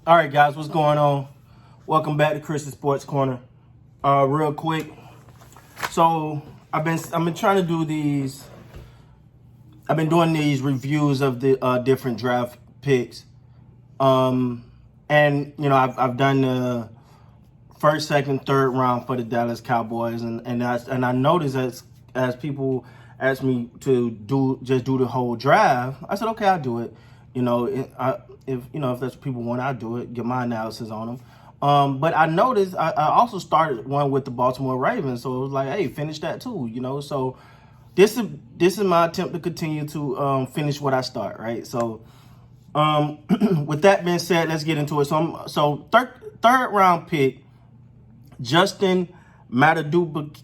All right, guys, what's going on? Welcome back to Chris's Sports Corner. Real quick, so I've been trying to do these. I've been doing these reviews of the different draft picks, and I've done the first, second, third round for the Dallas Cowboys, and I noticed as people asked me to do the whole draft, I said okay, I'll do it. If that's what people want, I'll do it. Get my analysis on them. But I noticed I also started one with the Baltimore Ravens, so it was like, hey, finish that too. So this is my attempt to continue to finish what I start. Right. So with that being said, let's get into it. So third round pick, Justin Madubike.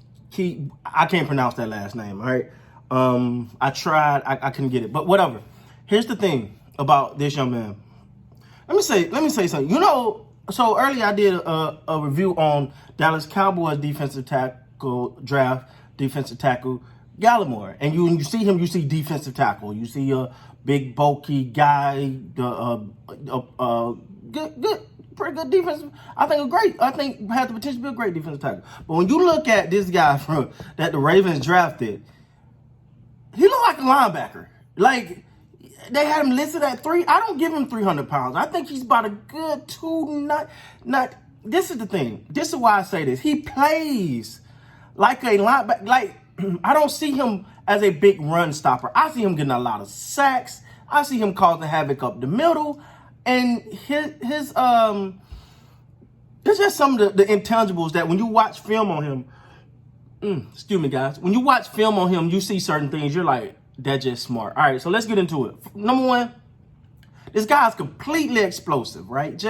I can't pronounce that last name. All right. I tried. I couldn't get it. But whatever. Here's the thing about this young man. Let me say something. So earlier I did a review on Dallas Cowboys defensive tackle draft, defensive tackle Gallimore. And you see him, you see defensive tackle. You see a big bulky guy, pretty good defensive. I think had the potential to be a great defensive tackle. But when you look at this guy that the Ravens drafted, he looked like a linebacker. Like, they had him listed at 3. I don't give him 300 pounds. I think he's about a good 2. Not. This is the thing. This is why I say this. He plays like a linebacker. Like, I don't see him as a big run stopper. I see him getting a lot of sacks. I see him causing havoc up the middle. And his it's just some of the intangibles that when you watch film on him, excuse me, guys. When you watch film on him, you see certain things. You're like, that's just smart. All right, so let's get into it. Number one, this guy's completely explosive, right?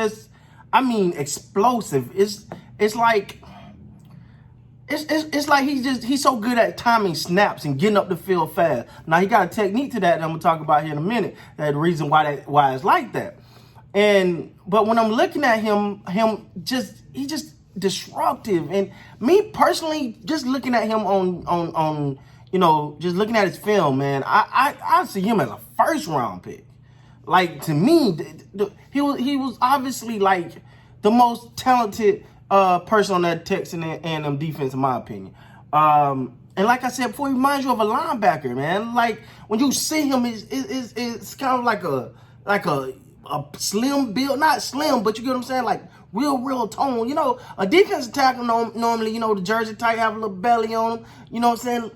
Explosive. It's like he's so good at timing snaps and getting up the field fast. Now he got a technique to that I'm gonna talk about here in a minute. That the reason why it's like that. But when I'm looking at him he's just disruptive. And me personally, just looking at him on just looking at his film, man, I see him as a first round pick. Like, to me, he was obviously like the most talented person on that Texan and defense, in my opinion. And like I said before, he reminds you of a linebacker, man. Like, when you see him, it's kind of like a slim build, not slim, but you get what I'm saying, like real tone. A defensive tackle normally, the jersey type have a little belly on them. You know what I'm saying?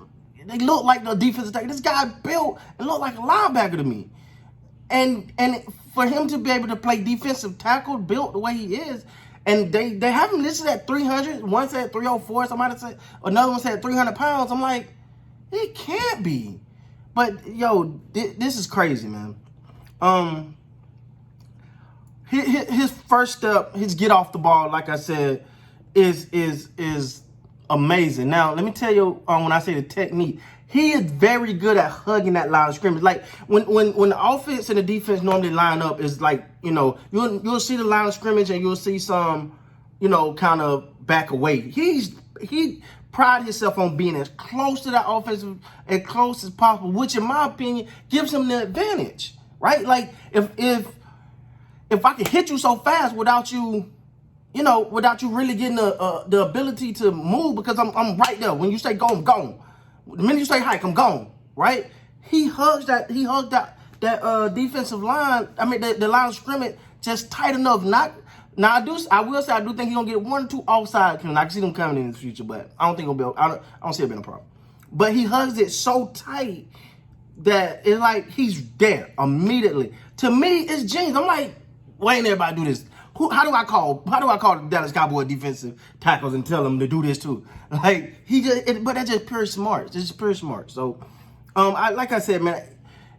They look like the defensive tackle. This guy built and looked like a linebacker to me. And for him to be able to play defensive tackle, built the way he is, and they have him listed at 300. One said 304. Somebody said, another one said 300 pounds. I'm like, it can't be. But yo, this is crazy, man. His first step, his get off the ball, like I said, is amazing. Now, let me tell you, when I say the technique, he is very good at hugging that line of scrimmage. Like, when the offense and the defense normally line up, is like, you'll see the line of scrimmage and you'll see some, kind of back away. He pride himself on being as close to that offensive, as close as possible, which in my opinion gives him the advantage, right? Like, if I can hit you so fast without you really getting the ability to move, because I'm right there. When you say go, I'm gone. The minute you say hike, I'm gone. Right? He hugged that defensive line. I mean, the line of scrimmage just tight enough. I will say I do think he's gonna get 1 or 2 offside. I can see them coming in the future, but I don't think it'll be. I don't see it being a problem. But he hugs it so tight that it's like he's there immediately. To me, it's genius. I'm like, why ain't everybody do this? How do I call the Dallas Cowboys defensive tackles and tell them to do this too? Like, but that's just pure smart. It's just pure smart. So, like I said, man,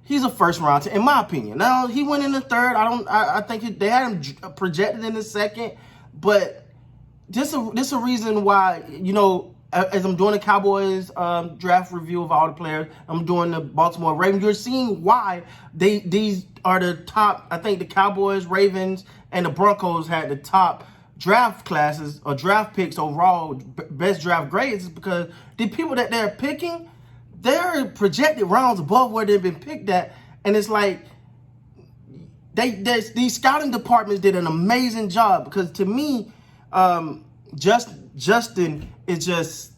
he's a first round, in my opinion. Now, he went in the third. I think they had him projected in the second, but this a reason why, as I'm doing the Cowboys draft review of all the players, I'm doing the Baltimore Ravens, you're seeing why these are the top. I think the Cowboys, Ravens, and the Broncos had the top draft classes or draft picks overall, best draft grades, is because the people that they're picking, they're projected rounds above where they've been picked at. And it's like, these scouting departments did an amazing job, because to me, Justin is just,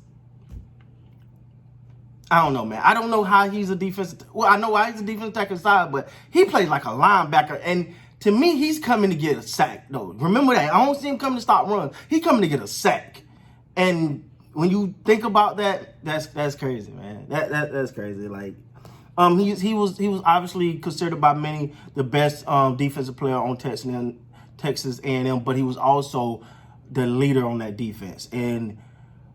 I don't know, man. I don't know how he's a defensive. Well, I know why he's a defensive tackle side, but he plays like a linebacker. And to me, he's coming to get a sack, though. Remember that. I don't see him coming to stop runs. He's coming to get a sack. And when you think about that, that's crazy, man. That's crazy. Like, he was obviously considered by many the best defensive player on Texas A&M, but he was also the leader on that defense. And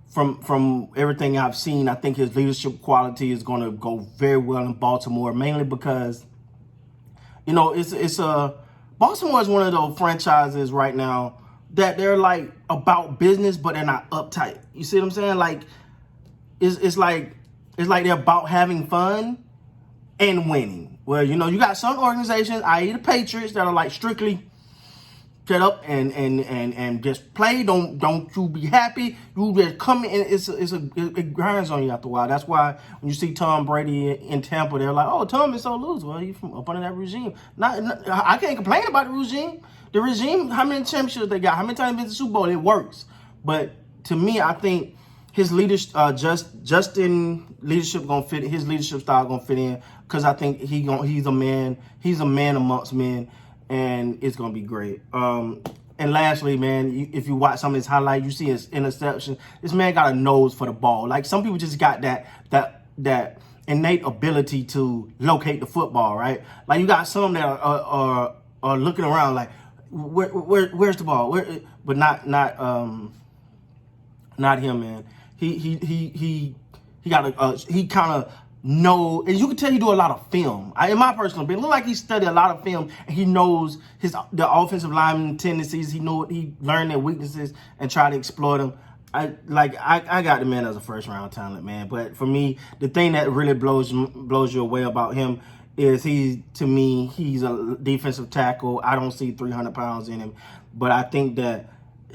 from everything I've seen, I think his leadership quality is going to go very well in Baltimore, mainly because, you know, Baltimore is one of those franchises right now that they're like about business, but they're not uptight. You see what I'm saying? Like, it's like they're about having fun and winning. Well, you know, you got some organizations, i.e. the Patriots, that are like strictly shut up and just play. Don't you be happy. You just come in. It grinds on you after a while. That's why when you see Tom Brady in Tampa, they're like, oh, Tom is so loose. Well, he's from up under that regime. I can't complain about the regime. The regime, how many championships they got? How many times they been to the Super Bowl? It works. But to me, I think his leadership, Justin leadership gonna fit. His leadership style gonna fit in, because I think he's a man. He's a man amongst men, and it's gonna be great. And lastly, man, if you watch some of his highlights, you see his interception. This man got a nose for the ball. Like, some people just got that innate ability to locate the football, right? Like, you got some that are looking around like, where's the ball? But not him, man. He kind of know, and you can tell he do a lot of film. In my personal opinion, look like he studied a lot of film, and he knows the offensive lineman tendencies. He learned their weaknesses and try to exploit them. I got the man as a first round talent, man. But for me, the thing that really blows you away about him is he's a defensive tackle. I don't see 300 pounds in him, but I think that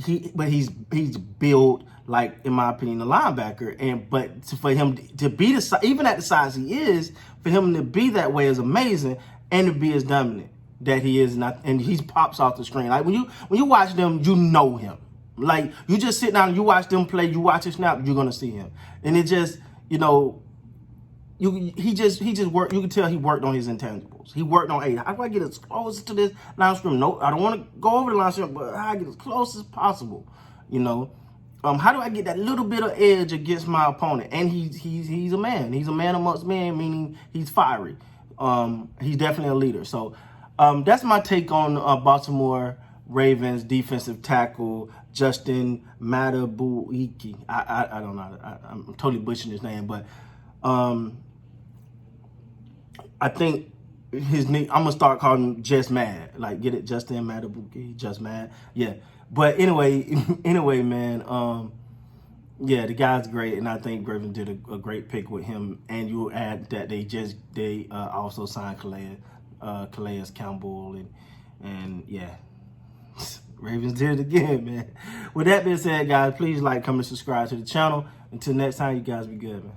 he's built like, in my opinion, a linebacker. But for him to be even at the size he is, for him to be that way is amazing, and to be as dominant that he is, and he pops off the screen. Like, when you watch them, you know him. Like, you just sit down and you watch them play, you watch his snap, you're gonna see him, and it just, you know. He just worked. You can tell he worked on his intangibles. He worked on, hey, how do I get as close to this line of scrimmage? No, I don't want to go over the line of scrimmage, but how do I get as close as possible? You know, how do I get that little bit of edge against my opponent? And he's a man. He's a man amongst men, meaning he's fiery. He's definitely a leader. So that's my take on Baltimore Ravens defensive tackle Justin Madubike. I don't know. I'm totally butchering his name, but I think his name, I'm gonna start calling him Just Mad. Like, get it? Justin Madubike, Just Mad. Yeah. But anyway, man, yeah, the guy's great, and I think Ravens did a great pick with him. And you add that they also signed Calais Campbell, and yeah, Ravens did it again, man. With that being said, guys, please like, comment, subscribe to the channel. Until next time, you guys be good, man.